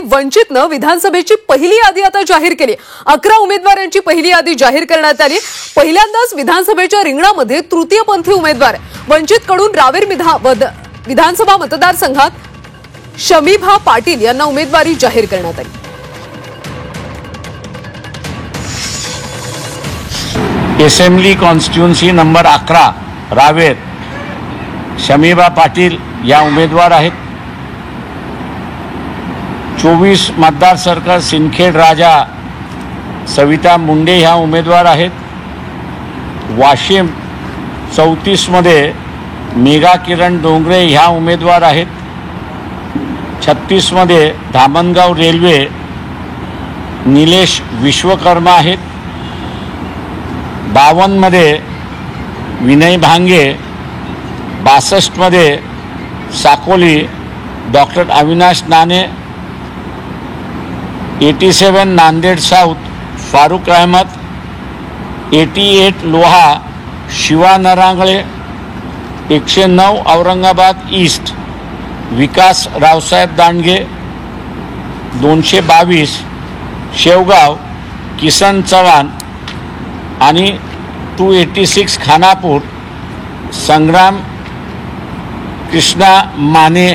वंचितनं विधानसभेची पहिली यादी आता जाहीर केली। 11 उमेदवारांची पहिली यादी जाहीर करण्यात आली। पहिल्यांदाच विधानसभेच्या रिंगणामध्ये तृतीयपंथी उमेदवार वंचितकडून रावेर विधानसभा मतदारसंघात शमीभा पाटील यांना उमेदवारी जाहीर करण्यात आली। Assembly constituency number 11 Raver Shamibha Patil या उमेदवार आहेत। 24 मतदार सर्कल सिंदखेड राजा सविता मुंडे ह्या उमेदवार आहेत। वाशिम 34 मध्ये मेघा किरण डोंगरे ह्या उमेदवार आहेत। 36 मध्ये धामणगाव रेल्वे निलेश विश्वकर्मा आहेत। 52 मध्ये विनय भांगे, 62 मध्ये साकोली डॉक्टर अविनाश नाने, 87 नांदेड साउथ फारुक अहमद, 88 लोहा शिवा नरांगळे, 109 औरंगाबाद ईस्ट विकास रावसाहेब दांडगे, 222 शेवगाव किसन चव्हाण आणि 286 खानापूर संग्राम कृष्णा माने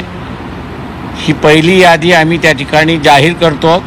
ही पहिली यादी आम्ही त्या ठिकाणी जाहीर करतो।